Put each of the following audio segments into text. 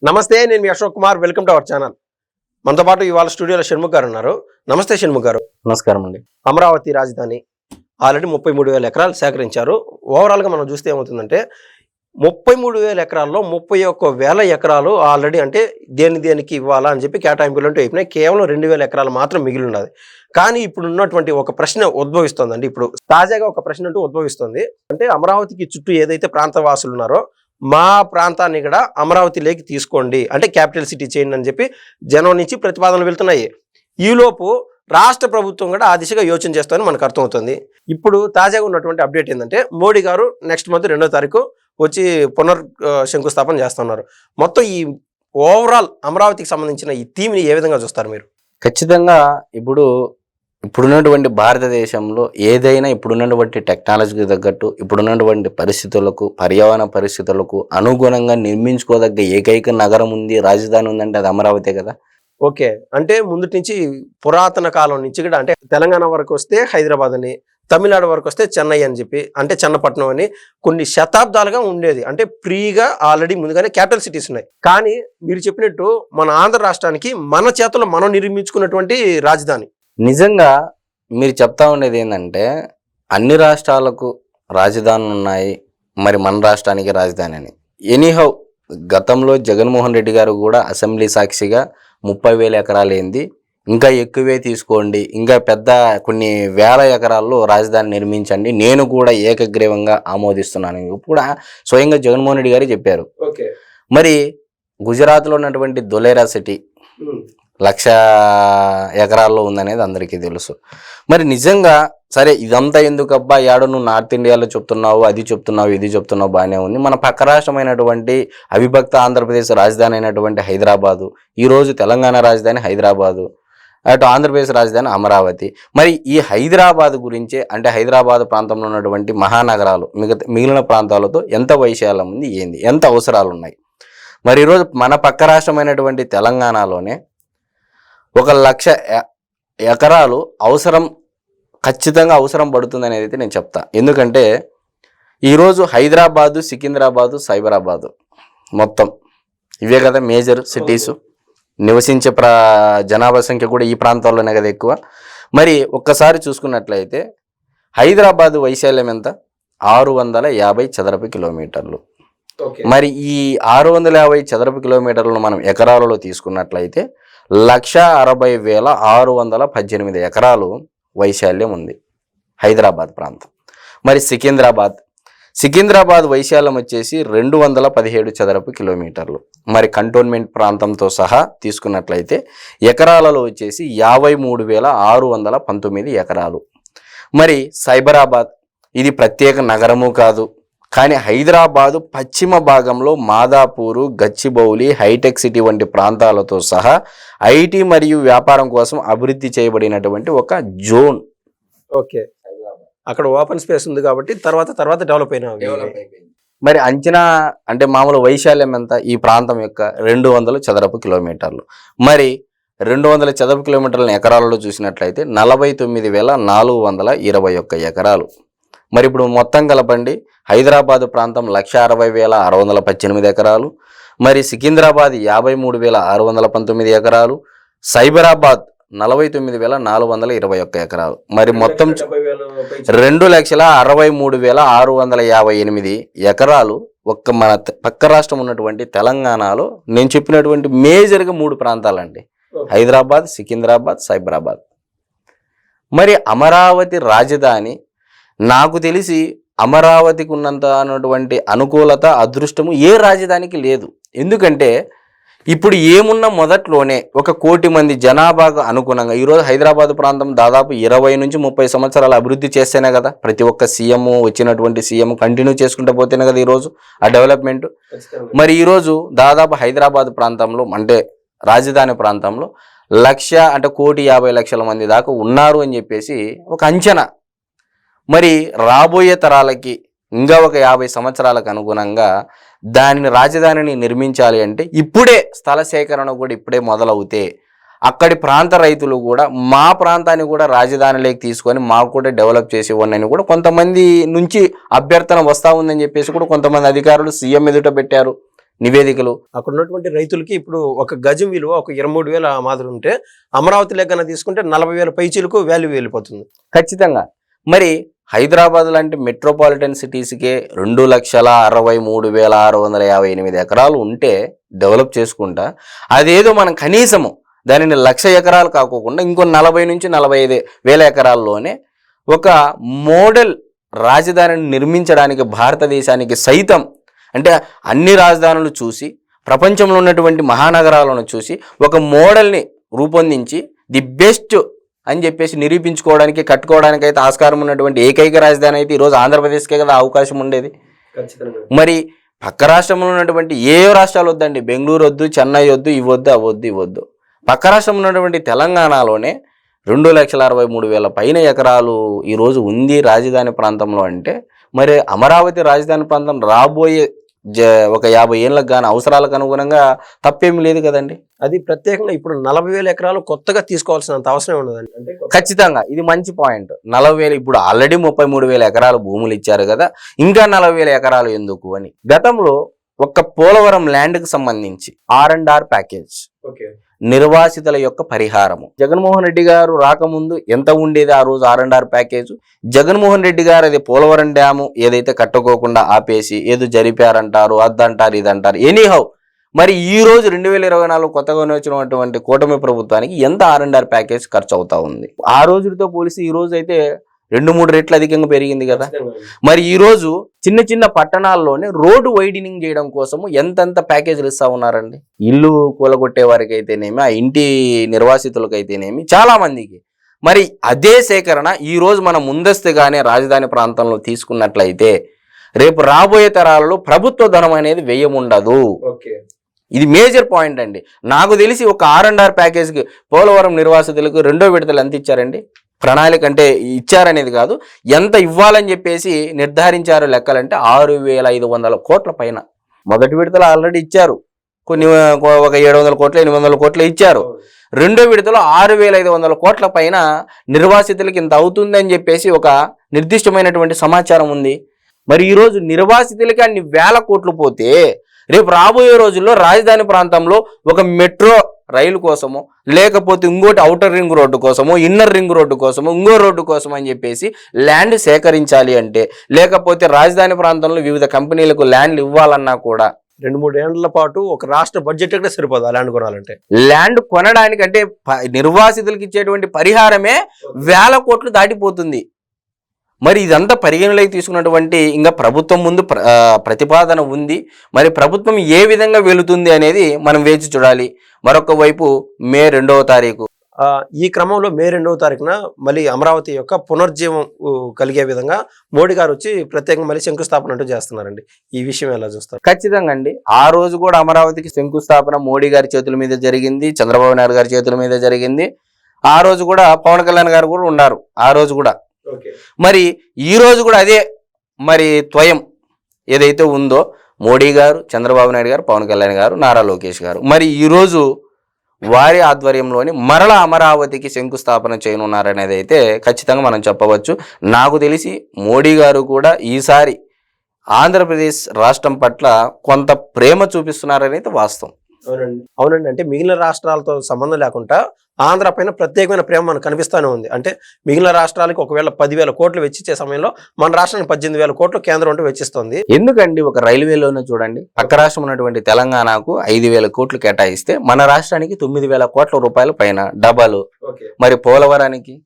నమస్తే, నేను మీ Ashok Kumar. Welcome to our channel. మనతో పాటు ఇవాళ స్టూడియోలో షణ్ముఖ్ గారు ఉన్నారు. నమస్తే షణ్ముఖ్ గారు. నమస్కారం అండి. అమరావతి రాజధాని ఆల్రెడీ 33,000 ఎకరాలు సేకరించారు. ఓవరాల్గా మనం చూస్తే ఏమవుతుందంటే 33,000 ఎకరాల్లో 31,000 ఎకరాలు ఆల్రెడీ అంటే దేనికి ఇవ్వాలా అని చెప్పి కేటాయింపులు అంటూ అయిపోయినాయి. కేవలం 2,000 ఎకరాలు మాత్రం మిగిలి ఉన్నది. కానీ ఇప్పుడు ఉన్నటువంటి ఒక ప్రశ్న ఉద్భవిస్తుందండి. ఇప్పుడు తాజాగా ఒక ప్రశ్న అంటూ ఉద్భవిస్తుంది. అంటే అమరావతికి చుట్టూ ఏదైతే ప్రాంతవాసులు ఉన్నారో మా ప్రాంతాన్ని కూడా అమరావతిలోకి తీసుకోండి, అంటే క్యాపిటల్ సిటీ చేయండి అని చెప్పి జనం నుంచి ప్రతిపాదనలు వెళ్తున్నాయి. ఈలోపు రాష్ట్ర ప్రభుత్వం కూడా ఆ దిశగా యోచన చేస్తామని మనకు అర్థమవుతుంది. ఇప్పుడు తాజాగా ఉన్నటువంటి అప్డేట్ ఏంటంటే మోడీ గారు నెక్స్ట్ మంత్ 2వ తారీఖు వచ్చి శంకుస్థాపన చేస్తున్నారు. మొత్తం ఈ ఓవరాల్ అమరావతికి సంబంధించిన ఈ థీమ్ని ఏ విధంగా చూస్తారు మీరు? ఖచ్చితంగా ఇప్పుడున్నటువంటి భారతదేశంలో ఏదైనా ఇప్పుడున్నటువంటి టెక్నాలజీకి తగ్గట్టు ఇప్పుడున్నటువంటి పరిస్థితులకు పర్యావరణ పరిస్థితులకు అనుగుణంగా నిర్మించుకోదగ్గ ఏకైక నగరం ఉంది, రాజధాని ఉందంటే అది అమరావతి కదా. ఓకే, అంటే ముందుటి నుంచి పురాతన కాలం నుంచి కూడా అంటే తెలంగాణ వరకు వస్తే హైదరాబాద్ అని, తమిళనాడు వరకు వస్తే చెన్నై అని చెప్పి అంటే చెన్నపట్నం అని కొన్ని శతాబ్దాలుగా ఉండేది. అంటే ఫ్రీగా ఆల్రెడీ ముందుగానే క్యాపిటల్ సిటీస్ ఉన్నాయి. కానీ మీరు చెప్పినట్టు మన ఆంధ్ర రాష్ట్రానికి మన చేతుల్లో మనం నిర్మించుకున్నటువంటి రాజధాని. నిజంగా మీరు చెప్తా ఉండేది ఏంటంటే అన్ని రాష్ట్రాలకు రాజధానులు ఉన్నాయి, మరి మన రాష్ట్రానికి రాజధాని అని. ఎనీహౌ గతంలో జగన్మోహన్ రెడ్డి గారు కూడా అసెంబ్లీ సాక్షిగా 30,000 ఎకరాలు ఏంది, ఇంకా ఎక్కువే తీసుకోండి, ఇంకా పెద్ద కొన్ని వేల ఎకరాల్లో రాజధాని నిర్మించండి, నేను కూడా ఏకగ్రీవంగా ఆమోదిస్తున్నాను కూడా స్వయంగా జగన్మోహన్ రెడ్డి గారు చెప్పారు. మరి గుజరాత్లో ఉన్నటువంటి ధులేరా సిటీ 1,00,000 ఎకరాల్లో ఉందనేది అందరికీ తెలుసు. మరి నిజంగా సరే ఇదంతా ఎందుకబ్బా, ఏడో నువ్వు నార్త్ ఇండియాలో చెప్తున్నావు, అది చెప్తున్నావు, ఇది చెప్తున్నావు, బాగానే ఉంది. మన పక్క రాష్ట్రమైనటువంటి అవిభక్త ఆంధ్రప్రదేశ్ రాజధాని అయినటువంటి హైదరాబాదు, ఈరోజు తెలంగాణ రాజధాని హైదరాబాదు, అటు ఆంధ్రప్రదేశ్ రాజధాని అమరావతి. మరి ఈ హైదరాబాద్ గురించే అంటే హైదరాబాద్ ప్రాంతంలో ఉన్నటువంటి మహానగరాలు మిగిలిన ప్రాంతాలతో ఎంత వైశాల్యం ఉంది, ఏంది, ఎంత అవసరాలు ఉన్నాయి. మరి ఈరోజు మన పక్క రాష్ట్రమైనటువంటి తెలంగాణలోనే 1,00,000 ఎకరాలు ఖచ్చితంగా అవసరం పడుతుంది అనేది అయితే నేను చెప్తా. ఎందుకంటే ఈరోజు హైదరాబాదు, సికింద్రాబాదు, సైబరాబాదు మొత్తం ఇవే కదా మేజర్ సిటీసు. నివసించే జనాభా సంఖ్య కూడా ఈ ప్రాంతాల్లోనే కదా ఎక్కువ. మరి ఒక్కసారి చూసుకున్నట్లయితే హైదరాబాదు వైశాల్యం ఎంత? 650 చదరపు కిలోమీటర్లు. మరి ఈ 650 చదరపు కిలోమీటర్లను మనం ఎకరాలలో తీసుకున్నట్లయితే 1,60,618 ఎకరాలు వైశాల్యం ఉంది హైదరాబాద్ ప్రాంతం. మరి సికింద్రాబాద్ వైశాల్యం వచ్చేసి 217 చదరపు కిలోమీటర్లు. మరి కంటోన్మెంట్ ప్రాంతంతో సహా తీసుకున్నట్లయితే ఎకరాలలో వచ్చేసి 53,619 ఎకరాలు. మరి సైబరాబాద్ ఇది ప్రత్యేక నగరము కాదు, కానీ హైదరాబాదు పశ్చిమ భాగంలో మాదాపూరు, గచ్చిబౌలి, హైటెక్ సిటీ వంటి ప్రాంతాలతో సహా ఐటీ మరియు వ్యాపారం కోసం అభివృద్ధి చేయబడినటువంటి ఒక జోన్. ఓకే, అక్కడ ఓపెన్ స్పేస్ ఉంది కాబట్టి తర్వాత డెవలప్ అయినా. మరి అంచనా అంటే మామూలు వైశాల్యం ఎంత ఈ ప్రాంతం యొక్క? 200 చదరపు కిలోమీటర్లు. మరి 200 చదరపు కిలోమీటర్ల ఎకరాలలో చూసినట్లయితే 49,421 ఎకరాలు. మరి ఇప్పుడు మొత్తం కలపండి, హైదరాబాదు ప్రాంతం 1,60,618 ఎకరాలు, మరి సికింద్రాబాద్ 53,619 ఎకరాలు, సైబరాబాద్ 49,421 ఎకరాలు. మరి మొత్తం 2,63,658 ఎకరాలు ఒక్క మన పక్క రాష్ట్రం ఉన్నటువంటి తెలంగాణలో నేను చెప్పినటువంటి మేజర్గా 3 ప్రాంతాలండి, హైదరాబాద్, సికింద్రాబాద్, సైబరాబాద్. మరి అమరావతి రాజధాని నాకు తెలిసి అమరావతికి ఉన్నంత అన్నటువంటి అనుకూలత, అదృష్టము ఏ రాజధానికి లేదు. ఎందుకంటే ఇప్పుడు ఏమున్న మొదట్లోనే 1 కోటి మంది జనాభాకు అనుగుణంగా ఈరోజు హైదరాబాద్ ప్రాంతం దాదాపు 20 నుంచి 30 సంవత్సరాలు అభివృద్ధి చేస్తేనే కదా ప్రతి ఒక్క సీఎం వచ్చినటువంటి సీఎం కంటిన్యూ చేసుకుంటూ పోతేనే కదా ఈరోజు ఆ డెవలప్మెంట్. మరి ఈరోజు దాదాపు హైదరాబాద్ ప్రాంతంలో అంటే రాజధాని ప్రాంతంలో 1,00,000 అంటే 1,50,00,000 మంది దాకా ఉన్నారు అని చెప్పేసి ఒక అంచనా. మరి రాబోయే తరాలకి ఇంకా ఒక 50 సంవత్సరాలకు అనుగుణంగా దానిని రాజధానిని నిర్మించాలి అంటే ఇప్పుడే స్థల సేకరణ కూడా ఇప్పుడే మొదలవుతే అక్కడి ప్రాంత రైతులు కూడా మా ప్రాంతాన్ని కూడా రాజధానిలోకి తీసుకొని మాకు కూడా డెవలప్ చేసి ఇవ్వండి కూడా కొంతమంది నుంచి అభ్యర్థన వస్తూ ఉందని చెప్పేసి కూడా కొంతమంది అధికారులు సీఎం ఎదుట పెట్టారు. నివేదికలు. అక్కడ ఉన్నటువంటి రైతులకి ఇప్పుడు ఒక గజం విలువ ఒక 23,000 మాదిరి ఉంటే అమరావతి లెక్కన తీసుకుంటే 40,000 పైచీలకు వాల్యూ వెళ్ళిపోతుంది. ఖచ్చితంగా. మరి హైదరాబాద్ లాంటి మెట్రోపాలిటన్ సిటీస్కే 2,63,658 ఎకరాలు ఉంటే డెవలప్ చేసుకుంటా, అదేదో మనం కనీసము దానిని 1,00,000 ఎకరాలు కాకోకుండా ఇంకో 40 నుంచి 45,000 ఎకరాల్లోనే ఒక మోడల్ రాజధానిని నిర్మించడానికి భారతదేశానికి సైతం, అంటే అన్ని రాజధానులు చూసి ప్రపంచంలో ఉన్నటువంటి మహానగరాలను చూసి ఒక మోడల్ని రూపొందించి ది బెస్ట్ అని చెప్పేసి నిరూపించుకోవడానికి కట్టుకోవడానికి అయితే ఆస్కారం ఉన్నటువంటి ఏకైక రాజధాని అయితే ఈరోజు ఆంధ్రప్రదేశ్కే కదా అవకాశం ఉండేది. మరి పక్క రాష్ట్రంలో ఉన్నటువంటి ఏ రాష్ట్రాలు వద్దండి, బెంగళూరు వద్దు, చెన్నై వద్దు, ఇవి వద్దు, అవద్దు, ఇవద్దు, పక్క రాష్ట్రంలో ఉన్నటువంటి తెలంగాణలోనే 2,63,000 పైన ఎకరాలు ఈరోజు ఉంది రాజధాని ప్రాంతంలో. అంటే మరి అమరావతి రాజధాని ప్రాంతం రాబోయే ఒక 50 ఏళ్ళకు గాను అవసరాలకు అనుగుణంగా తప్పేమి లేదు కదండి. అది ప్రత్యేకంగా ఇప్పుడు 40,000 ఎకరాలు కొత్తగా తీసుకోవాల్సినంత అవసరం ఉండదండి. అంటే ఖచ్చితంగా ఇది మంచి పాయింట్. 40,000 ఇప్పుడు ఆల్రెడీ 33,000 ఎకరాలు భూములు ఇచ్చారు కదా, ఇంకా 40,000 ఎకరాలు ఎందుకు అని. గతంలో ఒక్క పోలవరం ల్యాండ్కి సంబంధించి R&R ప్యాకేజ్, నిర్వాసితుల యొక్క పరిహారము, జగన్మోహన్ రెడ్డి గారు రాకముందు ఎంత ఉండేది ఆ రోజు R&R ప్యాకేజ్. జగన్మోహన్ రెడ్డి గారు అది పోలవరం డ్యాము ఏదైతే కట్టుకోకుండా ఆపేసి ఏదో జరిపారంటారు, అద్దంటారు, ఇదంటారు. ఎనీహౌ మరి ఈ రోజు 2024 కొత్తగా వచ్చినటువంటి కూటమి ప్రభుత్వానికి ఎంత R&R ప్యాకేజ్ ఖర్చు అవుతా ఉంది. ఆ రోజులతో పోలిసి ఈ రోజు అయితే 2-3 రెట్లు అధికంగా పెరిగింది కదా. మరి ఈ రోజు చిన్న చిన్న పట్టణాల్లోనే రోడ్డు వైడనింగ్ చేయడం కోసము ఎంతెంత ప్యాకేజీలు ఇస్తా ఉన్నారండి. ఇల్లు కూలగొట్టే వారికి అయితేనేమి, ఆ ఇంటి నిర్వాసితులకు అయితేనేమి, చాలా మందికి. మరి అదే సేకరణ ఈ రోజు మనం ముందస్తుగానే రాజధాని ప్రాంతంలో తీసుకున్నట్లయితే రేపు రాబోయే తరాలలో ప్రభుత్వ ధనం అనేది వ్యయం ఉండదు. ఇది మేజర్ పాయింట్ అండి. నాకు తెలిసి ఒక R&R ప్యాకేజ్కి పోలవరం నిర్వాసితులకు 2వ విడతలు ఎంత ఇచ్చారండి, ప్రణాళిక అంటే ఇచ్చారనేది కాదు, ఎంత ఇవ్వాలని చెప్పేసి నిర్ధారించారు లెక్కలంటే 6,500 కోట్ల పైన. మొదటి విడతలు ఆల్రెడీ ఇచ్చారు, కొన్ని ఒక 700 కోట్లు 800 కోట్లు ఇచ్చారు. 2వ విడతలో 6,500 కోట్ల పైన నిర్వాసితులకి ఇంత అవుతుందని చెప్పేసి ఒక నిర్దిష్టమైనటువంటి సమాచారం ఉంది. మరి ఈరోజు నిర్వాసితులకి అన్ని వేల కోట్లు పోతే రేపు రాబోయే రోజుల్లో రాజధాని ప్రాంతంలో ఒక మెట్రో రైలు కోసమో, లేకపోతే ఇంకోటి ఔటర్ రింగ్ రోడ్డు కోసమో, ఇన్నర్ రింగ్ రోడ్డు కోసమో, ఇంకో రోడ్డు కోసం అని చెప్పేసి ల్యాండ్ సేకరించాలి అంటే, లేకపోతే రాజధాని ప్రాంతంలో వివిధ కంపెనీలకు ల్యాండ్లు ఇవ్వాలన్నా కూడా 2-3 ఏళ్ల పాటు ఒక రాష్ట్ర బడ్జెట్ కూడా సరిపోదు ల్యాండ్ కొనాలంటే. ల్యాండ్ కొనడానికంటే నిర్వాసితులకు ఇచ్చేటువంటి పరిహారమే వేల కోట్లు దాటిపోతుంది. మరి ఇదంతా పరిగణలోకి తీసుకున్నటువంటి ఇంకా ప్రభుత్వం ముందు ప్రతిపాదన ఉంది. మరి ప్రభుత్వం ఏ విధంగా వెళుతుంది అనేది మనం వేచి చూడాలి. మరొక వైపు మే 2వ తారీఖు, ఈ క్రమంలో మే 2వ తారీఖున మళ్ళీ అమరావతి యొక్క పునర్జీవం కలిగే విధంగా మోడీ గారు వచ్చి ప్రత్యేకంగా మళ్ళీ శంకుస్థాపన అంటూ చేస్తున్నారండి. ఈ విషయం ఎలా చూస్తారు? ఖచ్చితంగా అండి. ఆ రోజు కూడా అమరావతికి శంకుస్థాపన మోడీ గారి చేతుల మీద జరిగింది, చంద్రబాబు నాయుడు గారి చేతుల మీద జరిగింది. ఆ రోజు కూడా పవన్ కళ్యాణ్ గారు కూడా ఉన్నారు ఆ రోజు కూడా. మరి ఈ రోజు కూడా అదే మరి త్వయం ఏదైతే ఉందో మోడీ గారు, చంద్రబాబు నాయుడు గారు, పవన్ కళ్యాణ్ గారు, నారా లోకేష్ గారు, మరి ఈరోజు వారి ఆధ్వర్యంలోని మరల అమరావతికి శంకుస్థాపన చేయనున్నారనేది అయితే ఖచ్చితంగా మనం చెప్పవచ్చు. నాకు తెలిసి మోడీ గారు కూడా ఈసారి ఆంధ్రప్రదేశ్ రాష్ట్రం పట్ల కొంత ప్రేమ చూపిస్తున్నారనేది వాస్తవం. అవునండి. అంటే మిగిలిన రాష్ట్రాలతో సంబంధం లేకుండా ఆంధ్ర పైన ప్రత్యేకమైన ప్రేమ మనకు కనిపిస్తూనే ఉంది. అంటే మిగిలిన రాష్ట్రాలకు ఒకవేళ 10,000 కోట్లు వెచ్చించే సమయంలో మన రాష్ట్రానికి 18,000 కోట్లు కేంద్రం అంటూ వెచ్చిస్తుంది. ఎందుకండి ఒక రైల్వేలోనే చూడండి, పక్క రాష్ట్రం ఉన్నటువంటి తెలంగాణకు 5,000 కోట్లు కేటాయిస్తే మన రాష్ట్రానికి 9,000 కోట్ల రూపాయల పైన డబల్. మరి పోలవరానికి,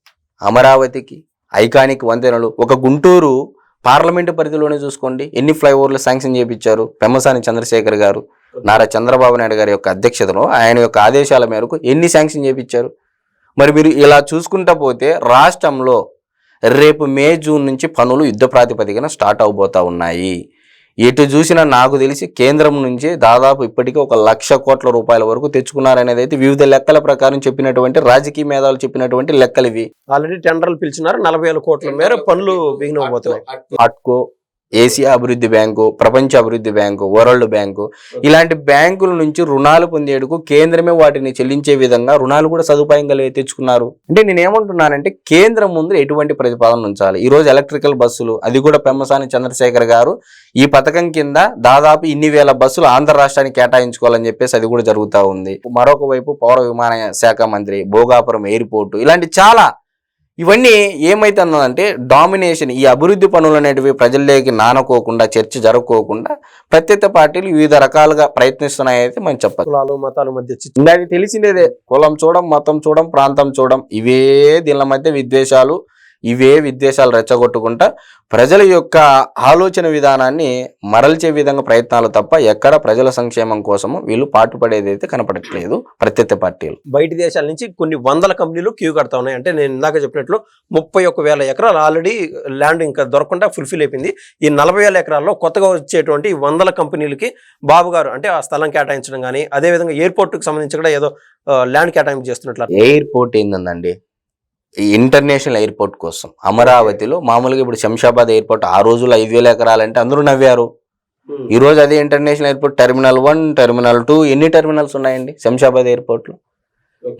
అమరావతికి, ఐకానిక్ వంతెనలు, ఒక గుంటూరు పార్లమెంటు పరిధిలోనే చూసుకోండి ఎన్ని ఫ్లైఓవర్లు శాంక్షన్ చేయించారు. పెమ్మసాని చంద్రశేఖర్ గారు, నారా చంద్రబాబు నాయుడు గారి యొక్క అధ్యక్షతలో ఆయన యొక్క ఆదేశాల మేరకు ఎన్ని శాంక్షన్ చేయించారు. మరి మీరు ఇలా చూసుకుంటా పోతే రాష్ట్రంలో రేపు మే జూన్ నుంచి పనులు యుద్ధ ప్రాతిపదికన స్టార్ట్ అవబోతా ఉన్నాయి. ఎటు చూసినా నాకు తెలిసి కేంద్రం నుంచి దాదాపు ఇప్పటికే 1,00,000 కోట్ల రూపాయల వరకు తెచ్చుకున్నారనేది అయితే వివిధ లెక్కల ప్రకారం చెప్పినటువంటి రాజకీయ మేధావులు చెప్పినటువంటి లెక్కలు ఇవి. ఆల్రెడీ టెండర్లు పిలిచినారు, 40,000 కోట్ల మేర పనులు బిగిన్ అవబోతున్నాయి. అట్కో, ఏసియా అభివృద్ధి బ్యాంకు, ప్రపంచ అభివృద్ధి బ్యాంకు, వరల్డ్ బ్యాంకు ఇలాంటి బ్యాంకుల నుంచి రుణాలు పొందేందుకు కేంద్రమే వాటిని చెల్లించే విధంగా రుణాలు కూడా సదుపాయం కలిగి తెచ్చుకున్నారు. అంటే నేను ఏమంటున్నానంటే కేంద్రం ముందు ఎటువంటి ప్రతిపాదన ఉంచాలి. ఈ రోజు ఎలక్ట్రికల్ బస్సులు, అది కూడా పెమ్మసాని చంద్రశేఖర్ గారు ఈ పథకం కింద దాదాపు ఇన్ని వేల బస్సులు ఆంధ్ర రాష్ట్రానికి కేటాయించుకోవాలని చెప్పేసి అది కూడా జరుగుతూ ఉంది. మరొక వైపు పౌర విమాన శాఖ మంత్రి, భోగాపురం ఎయిర్పోర్టు, ఇలాంటి చాలా ఇవన్నీ ఏమైతుందంటే డామినేషన్, ఈ అభివృద్ధి పనులు అనేటివి ప్రజల్లోకి నానుకోకుండా, చర్చ జరగకోకుండా ప్రత్యేక పార్టీలు వివిధ రకాలుగా ప్రయత్నిస్తున్నాయి అయితే మనం చెప్పాలి. కులాలు మతాల మధ్య అది తెలిసిందేదే. కులం చూడం, మతం చూడం, ప్రాంతం చూడం, ఇవే దీనిల మధ్య విద్వేషాలు, ఇవే విద్వేషాలు రెచ్చగొట్టుకుంటా ప్రజల యొక్క ఆలోచన విధానాన్ని మరల్చే విధంగా ప్రయత్నాలు తప్ప ఎక్కడ ప్రజల సంక్షేమం కోసము వీళ్ళు పాటుపడేది అయితే కనపడట్లేదు ప్రత్యర్థి పార్టీలు. బయట దేశాల నుంచి కొన్ని వందల కంపెనీలు క్యూ కడతా ఉన్నాయి. అంటే నేను ఇందాక చెప్పినట్లు 31,000 ఎకరాలు ఆల్రెడీ ల్యాండ్ ఇంకా దొరకకుండా ఫుల్ఫిల్ అయిపోయింది. ఈ 40,000 ఎకరాల్లో కొత్తగా వచ్చేటువంటి వందల కంపెనీలకి బాబు గారు అంటే ఆ స్థలం కేటాయించడం కానీ, అదేవిధంగా ఎయిర్పోర్ట్కి సంబంధించి కూడా ఏదో ల్యాండ్ కేటాయింపు చేస్తున్నట్లు. ఎయిర్పోర్ట్ ఏందండి, ఇంటర్నేషనల్ ఎయిర్పోర్ట్ కోసం అమరావతిలో మామూలుగా ఇప్పుడు శంషాబాద్ ఎయిర్పోర్ట్ ఆ రోజుల్లో 5,000 ఎకరాలంటే అందరూ నవ్వారు. ఈ రోజు అదే ఇంటర్నేషనల్ ఎయిర్పోర్ట్ టెర్మినల్ 1, టెర్మినల్ 2 ఎన్ని టెర్మినల్స్ ఉన్నాయండి శంషాబాద్ ఎయిర్పోర్ట్లో.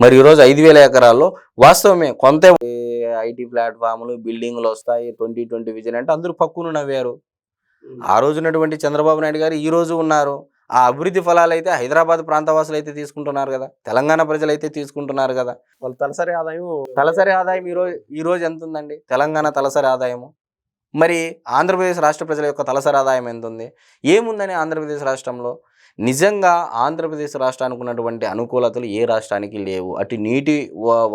మరి ఈరోజు 5,000 ఎకరాల్లో వాస్తవమే కొంత ఐటీ ప్లాట్ఫామ్లు, బిల్డింగ్లు వస్తాయి, 2020 విజన్ అంటే అందరూ పక్కును నవ్వారు. ఆ రోజునటువంటి చంద్రబాబు నాయుడు గారు ఈ రోజు ఉన్నారు. ఆ అభివృద్ధి ఫలాలు అయితే హైదరాబాద్ ప్రాంతవాసులు అయితే తీసుకుంటున్నారు కదా, తెలంగాణ ప్రజలు అయితే తీసుకుంటున్నారు కదా. వాళ్ళ తలసరి ఆదాయం ఈ రోజు ఎంత ఉందండి తెలంగాణ తలసరి ఆదాయము? మరి ఆంధ్రప్రదేశ్ రాష్ట్ర ప్రజల యొక్క తలసరి ఆదాయం ఎంత ఉంది? ఏముందని ఆంధ్రప్రదేశ్ రాష్ట్రంలో? నిజంగా ఆంధ్రప్రదేశ్ రాష్ట్రానికి ఉన్నటువంటి అనుకూలతలు ఏ రాష్ట్రానికి లేవు. అటు నీటి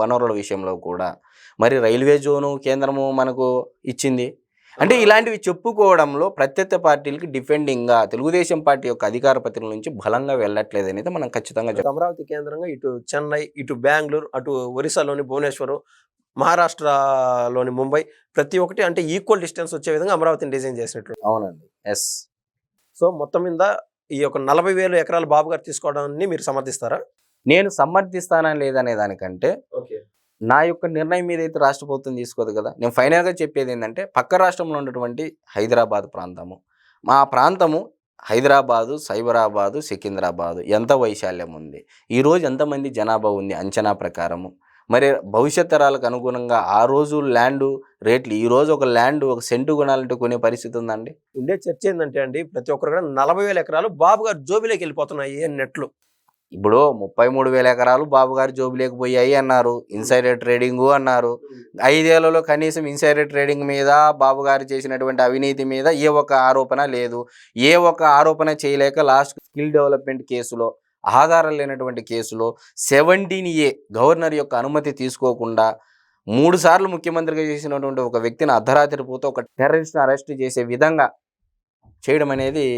వనరుల విషయంలో కూడా మరి రైల్వే జోను కేంద్రము మనకు ఇచ్చింది. అంటే ఇలాంటివి చెప్పుకోవడంలో ప్రత్యర్థి పార్టీలకి డిఫెండింగ్గా తెలుగుదేశం పార్టీ యొక్క అధికార ప్రతినిధుల నుంచి బలంగా వెళ్ళట్లేదు అనేది మనం ఖచ్చితంగా చెప్తాం. అమరావతి కేంద్రంగా ఇటు చెన్నై, ఇటు బెంగళూరు, అటు ఒరిస్సాలోని భువనేశ్వర్, మహారాష్ట్రలోని ముంబై, ప్రతి ఒక్కటి అంటే ఈక్వల్ డిస్టెన్స్ వచ్చే విధంగా అమరావతిని డిజైన్ చేసినట్లు. అవునండి, ఎస్. సో మొత్తం మీద ఈ యొక్క 40,000 ఎకరాలు బాబు గారు తీసుకోవడాన్ని మీరు సమర్థిస్తారా? నేను సమర్థిస్తానని లేదనే దానికంటే నా యొక్క నిర్ణయం మీద అయితే రాష్ట్ర ప్రభుత్వం తీసుకోదు కదా. నేను ఫైనల్గా చెప్పేది ఏంటంటే పక్క రాష్ట్రంలో ఉన్నటువంటి హైదరాబాద్ ప్రాంతము, మా ప్రాంతము హైదరాబాదు, సైబరాబాదు, సికింద్రాబాదు ఎంత వైశాల్యం ఉంది, ఈరోజు ఎంతమంది జనాభా ఉంది అంచనా ప్రకారము, మరి భవిష్యత్ తరాలకు అనుగుణంగా ఆ రోజు ల్యాండ్ రేట్లు, ఈ రోజు ఒక ల్యాండ్ ఒక సెంటు కొనాలంటే కొనే పరిస్థితి ఉందండి. ఉండే చర్చ ఏంటంటే అండి ప్రతి ఒక్కరు కూడా 40,000 ఎకరాలు బాబు గారు జోబిలోకి వెళ్ళిపోతున్నాయి అన్నట్లు. ఇప్పుడు 33,000 ఎకరాలు బాబు గారి జోబులోకి పోయాయి అన్నారు, ఇన్సైడర్ ట్రేడింగ్ అన్నారు. 5 ఏళ్లలో కనీసం ఇన్సైడర్ ట్రేడింగ్ మీద, బాబు గారు చేసినటువంటి అవినీతి మీద ఏ ఒక్క ఆరోపణ లేదు. ఏ ఒక్క ఆరోపణ చేయలేక లాస్ట్ స్కిల్ డెవలప్మెంట్ కేసులో, ఆధారం లేనటువంటి కేసులో 17A గవర్నర్ యొక్క అనుమతి తీసుకోకుండా 3 సార్లు ముఖ్యమంత్రిగా చేసినటువంటి ఒక వ్యక్తిని అర్ధరాత్రి పూత ఒక టెర్రరిస్ట్ని అరెస్ట్ చేసే విధంగా చేయడం అనేది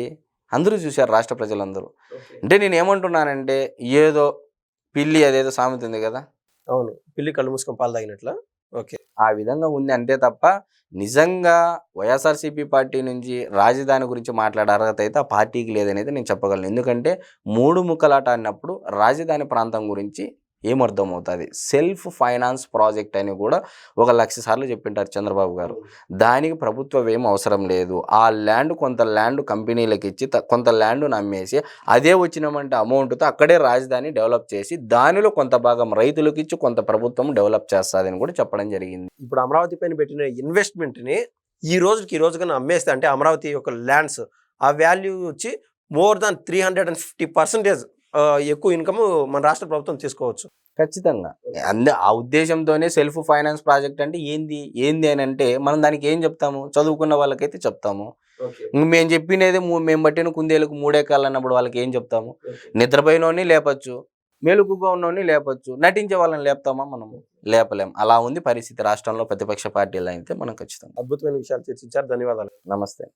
అందరూ చూశారు, రాష్ట్ర ప్రజలందరూ. అంటే నేను ఏమంటున్నానంటే ఏదో పిల్లి అదేదో సామెత ఉంది కదా, అవును, పిల్లి కళ్ళు మూసుకొని పాలు తాగినట్ల. ఓకే, ఆ విధంగా ఉంది అంతే తప్ప నిజంగా వైఎస్ఆర్సీపీ పార్టీ నుంచి రాజధాని గురించి మాట్లాడే అర్హత అయితే ఆ పార్టీకి లేదనేది నేను చెప్పగలను. ఎందుకంటే 3 ముక్కలాట అన్నప్పుడు రాజధాని ప్రాంతం గురించి ఏమర్థం అవుతుంది. సెల్ఫ్ ఫైనాన్స్ ప్రాజెక్ట్ అని కూడా 1,00,000 సార్లు చెప్పింటారు చంద్రబాబు గారు. దానికి ప్రభుత్వం ఏం అవసరం లేదు. ఆ ల్యాండ్ కొంత ల్యాండ్ కంపెనీలకు ఇచ్చి కొంత ల్యాండ్ అమ్మేసి అదే వచ్చినమంటే అమౌంట్తో అక్కడే రాజధాని డెవలప్ చేసి దానిలో కొంత భాగం రైతులకు ఇచ్చి కొంత ప్రభుత్వం డెవలప్ చేస్తుందని కూడా చెప్పడం జరిగింది. ఇప్పుడు అమరావతి పైన పెట్టిన ఇన్వెస్ట్మెంట్ని ఈ రోజు కన్నా అమ్మేస్తే అంటే అమరావతి యొక్క ల్యాండ్స్ ఆ వాల్యూ వచ్చి మోర్ దాన్ 350% ఎక్కువ ఇన్కమ్ మన రాష్ట్ర ప్రభుత్వం తీసుకోవచ్చు ఖచ్చితంగా. ఆ ఉద్దేశంతోనే సెల్ఫ్ ఫైనాన్స్ ప్రాజెక్ట్ అంటే ఏంది అని అంటే మనం దానికి ఏం చెప్తాము, చదువుకున్న వాళ్ళకైతే చెప్తాము. మేము చెప్పినది మేము పట్టిన కుందేలకు 3 ఎకరాలు అన్నప్పుడు వాళ్ళకి ఏం చెప్తాము, నిద్రపోయినోని లేపచ్చు, మెలుగుగా ఉన్నోని లేపచ్చు, నటించే వాళ్ళని లేపుతామా మనము? లేపలేం. అలా ఉంది పరిస్థితి రాష్ట్రంలో ప్రతిపక్ష పార్టీలు అయితే మనం ఖచ్చితంగా. అద్భుతమైన విషయాలు చర్చించారు. ధన్యవాదాలు. నమస్తే.